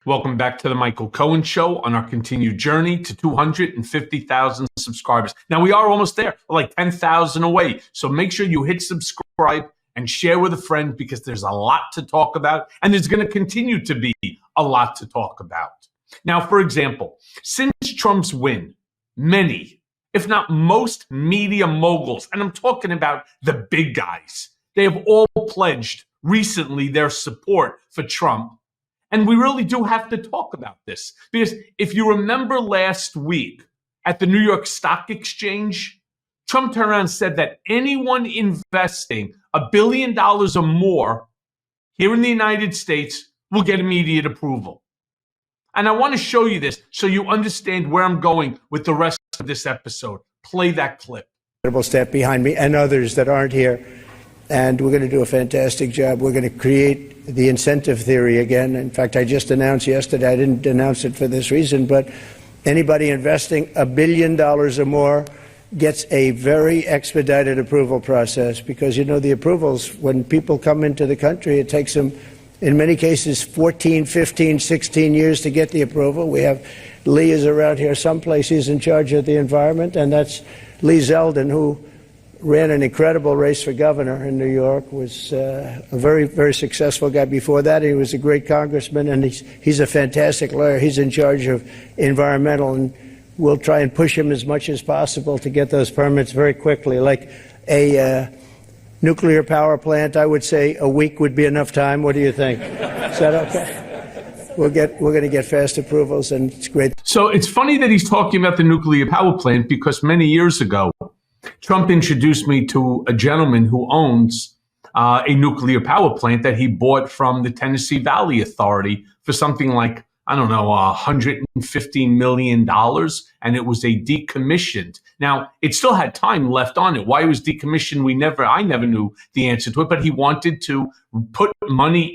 Welcome back to the Michael Cohen Show on our continued journey to 250,000 subscribers. Now, we are almost there. We're like 10,000 away. So make sure you hit subscribe and share with a friend because there's a lot to talk about, and there's going to continue to be a lot to talk about. Now, for example, since Trump's win, many, if not most media moguls, and I'm talking about the big guys, they have all pledged recently their support for Trump. And we really do have to talk about this because if you remember last week at the New York Stock Exchange, Trump turned around and said that anyone investing $1 billion or more here in the United States will get immediate approval. And I want to show you this so you understand where I'm going with the rest of this episode. Play that clip. Incredible step behind me and others that aren't here. And we're going to do a fantastic job. We're going to create the incentive theory again. In fact, I just announced yesterday, I didn't announce it for this reason, but anybody investing $1 billion or more gets a very expedited approval process because, you know, the approvals, when people come into the country, it takes them, in many cases, 14, 15, 16 years to get the approval. We have Lee is around here someplace. He's in charge of the environment, and that's Lee Zeldin, who ran an incredible race for governor in New York, was a very, very successful guy before that. He was a great congressman, and he's a fantastic lawyer. He's in charge of environmental, and we'll try and push him as much as possible to get those permits very quickly. Like a nuclear power plant, I would say a week would be enough time. What do you think? Is that okay? We're going to get fast approvals, and it's great. So it's funny that he's talking about the nuclear power plant because many years ago, Trump introduced me to a gentleman who owns a nuclear power plant that he bought from the Tennessee Valley Authority for something like, I don't know, $115 million. And it was a decommissioned. Now, it still had time left on it. Why it was decommissioned, I never knew the answer to it. But he wanted to put money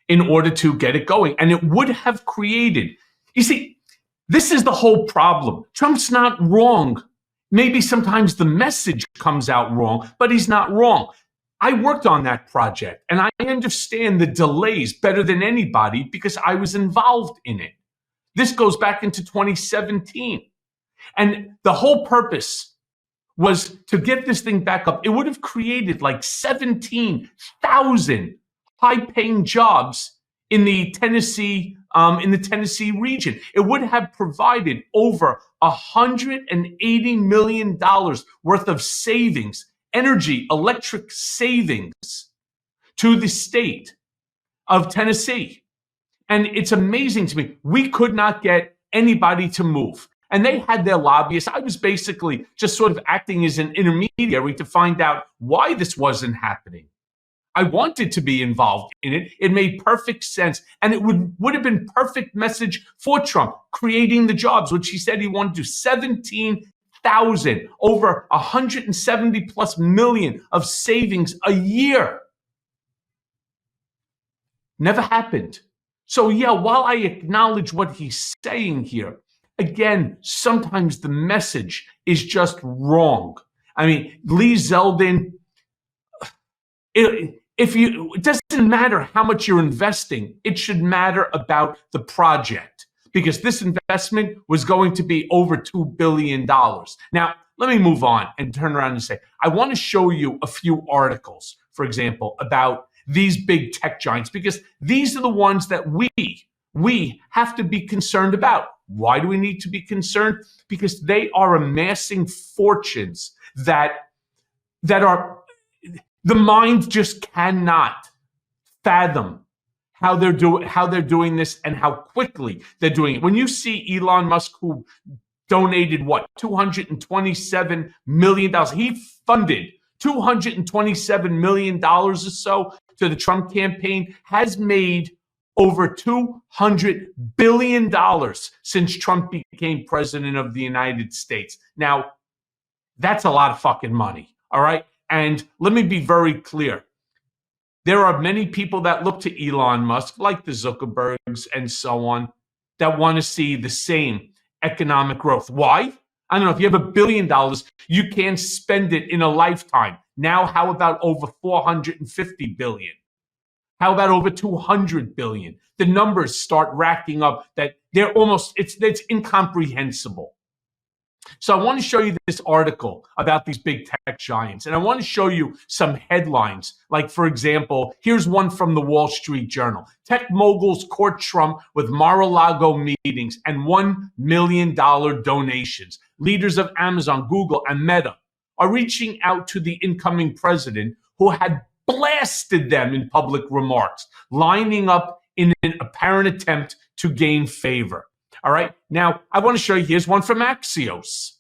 in order to get it going. And it would have created, you see, this is the whole problem. Trump's not wrong. Maybe sometimes the message comes out wrong, but he's not wrong. I worked on that project, and I understand the delays better than anybody because I was involved in it. This goes back into 2017. And the whole purpose was to get this thing back up. It would have created like 17,000 high-paying jobs in the Tennessee region. It would have provided over $180 million worth of savings, electric savings to the state of Tennessee. And it's amazing to me. We could not get anybody to move. And they had their lobbyists. I was basically just sort of acting as an intermediary to find out why this wasn't happening. I wanted to be involved in it. It made perfect sense. And it would have been perfect message for Trump, creating the jobs, which he said he wanted to do 17,000, over 170 plus million of savings a year. Never happened. So yeah, while I acknowledge what he's saying here, again, sometimes the message is just wrong. I mean, Lee Zeldin, it doesn't matter how much you're investing. It should matter about the project because this investment was going to be over $2 billion. Now, let me move on and turn around and say, I want to show you a few articles, for example, about these big tech giants, because these are the ones that we have to be concerned about. Why do we need to be concerned? Because they are amassing fortunes that are, the mind just cannot fathom how they're doing this and how quickly they're doing it. When you see Elon Musk, who donated $227 million, he funded $227 million or so to the Trump campaign, has made over $200 billion since Trump became president of the United States. Now, that's a lot of fucking money, all right? And let me be very clear. There are many people that look to Elon Musk, like the Zuckerbergs and so on, that want to see the same economic growth. Why? I don't know. If you have $1 billion, you can spend it in a lifetime. Now, how about over $450 billion? How about over 200 billion? The numbers start racking up that they're almost, it's incomprehensible. So I want to show you this article about these big tech giants, and I want to show you some headlines. Like, for example, here's one from the Wall Street Journal. Tech moguls court Trump with Mar-a-Lago meetings and $1 million donations. Leaders of Amazon, Google, and Meta are reaching out to the incoming president, who had blasted them in public remarks, lining up in an apparent attempt to gain favor. All right. Now, I want to show you, here's one from Axios.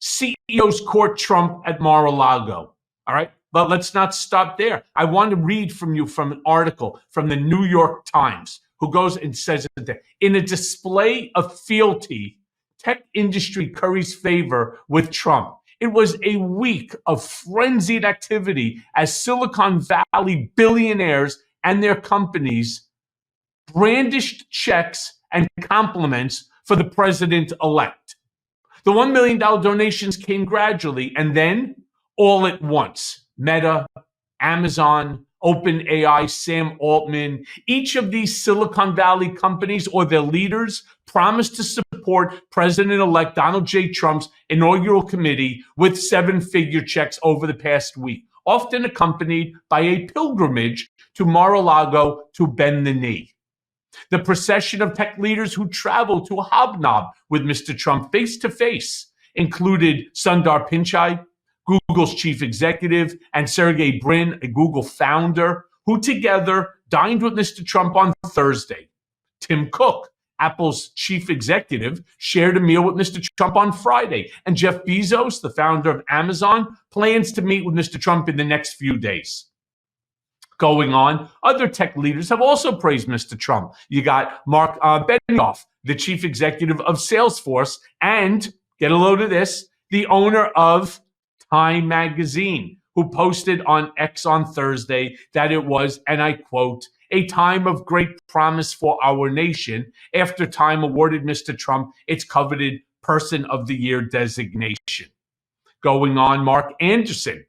CEOs court Trump at Mar-a-Lago. All right. But let's not stop there. I want to read from you from an article from the New York Times, who goes and says that in a display of fealty, tech industry curries favor with Trump. It was a week of frenzied activity as Silicon Valley billionaires and their companies brandished checks and compliments for the president-elect. The $1 million donations came gradually and then all at once. Meta, Amazon, OpenAI, Sam Altman, each of these Silicon Valley companies or their leaders promised to support President-elect Donald J. Trump's inaugural committee with seven-figure checks over the past week, often accompanied by a pilgrimage to Mar-a-Lago to bend the knee. The procession of tech leaders who traveled to hobnob with Mr. Trump face-to-face included Sundar Pichai, Google's chief executive, and Sergey Brin, a Google founder, who together dined with Mr. Trump on Thursday. Tim Cook, Apple's chief executive, shared a meal with Mr. Trump on Friday. And Jeff Bezos, the founder of Amazon, plans to meet with Mr. Trump in the next few days. Going on, other tech leaders have also praised Mr. Trump. You got Mark Benioff, the chief executive of Salesforce, and, get a load of this, the owner of Time Magazine, who posted on X on Thursday that it was, and I quote, a time of great promise for our nation after Time awarded Mr. Trump its coveted Person of the Year designation. Going on, Mark Andreessen,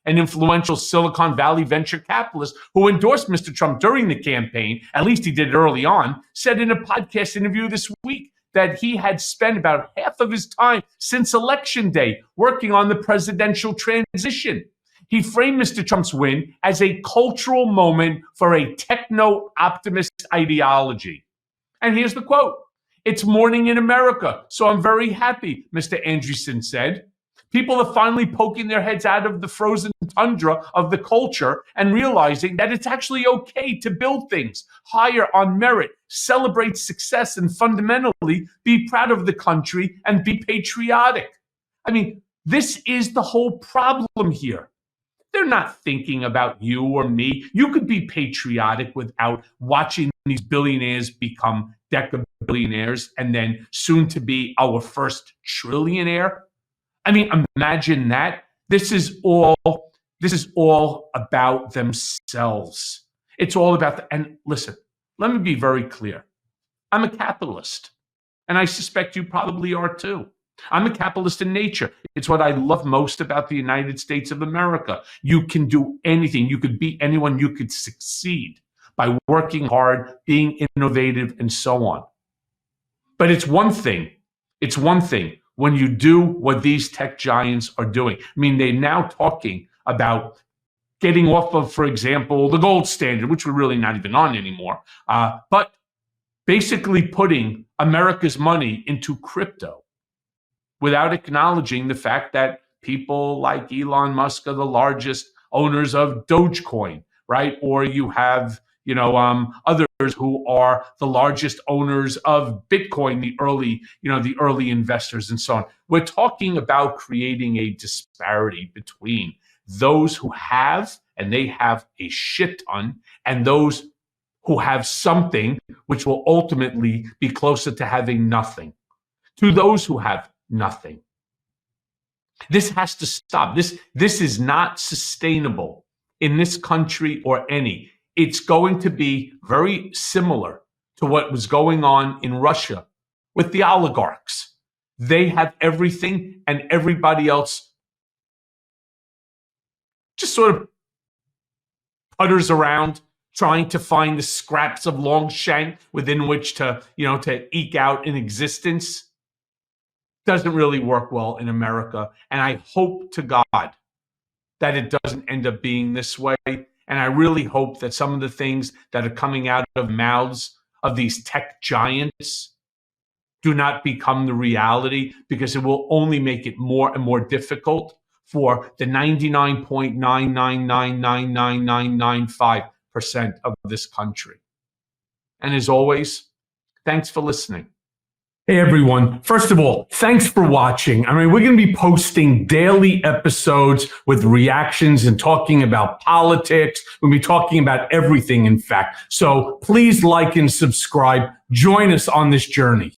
an influential Silicon Valley venture capitalist who endorsed Mr. Trump during the campaign, at least he did it early on, said in a podcast interview this week that he had spent about half of his time since Election Day working on the presidential transition. He framed Mr. Trump's win as a cultural moment for a techno-optimist ideology. And here's the quote. "It's morning in America, so I'm very happy," Mr. Andreessen said. People are finally poking their heads out of the frozen tundra of the culture and realizing that it's actually okay to build things, hire on merit, celebrate success, and fundamentally be proud of the country and be patriotic. I mean, this is the whole problem here. They're not thinking about you or me. You could be patriotic without watching these billionaires become decabillionaires and then soon to be our first trillionaire. I mean, imagine that. This is all about themselves. It's all about and listen, let me be very clear. I'm a capitalist, and I suspect you probably are too. I'm a capitalist in nature. It's what I love most about the United States of America. You can do anything. You could beat anyone. You could succeed by working hard, being innovative, and so on. But it's one thing when you do what these tech giants are doing. I mean, they're now talking about getting off of, for example, the gold standard, which we're really not even on anymore, but basically putting America's money into crypto without acknowledging the fact that people like Elon Musk are the largest owners of Dogecoin, right? Or you have others who are the largest owners of Bitcoin, the early investors and so on. We're talking about creating a disparity between those who have, and they have a shit ton, and those who have something which will ultimately be closer to having nothing. To those who have nothing. This has to stop. This is not sustainable in this country or any. It's going to be very similar to what was going on in Russia with the oligarchs. They have everything and everybody else just sort of putters around trying to find the scraps of Longshank within which to eke out an existence doesn't really work well in America. And I hope to God that it doesn't end up being this way. And I really hope that some of the things that are coming out of mouths of these tech giants do not become the reality, because it will only make it more and more difficult for the 99.9999995% of this country. And as always, thanks for listening. Hey everyone. First of all, thanks for watching. I mean, we're going to be posting daily episodes with reactions and talking about politics. We'll be talking about everything, in fact. So please like and subscribe. Join us on this journey.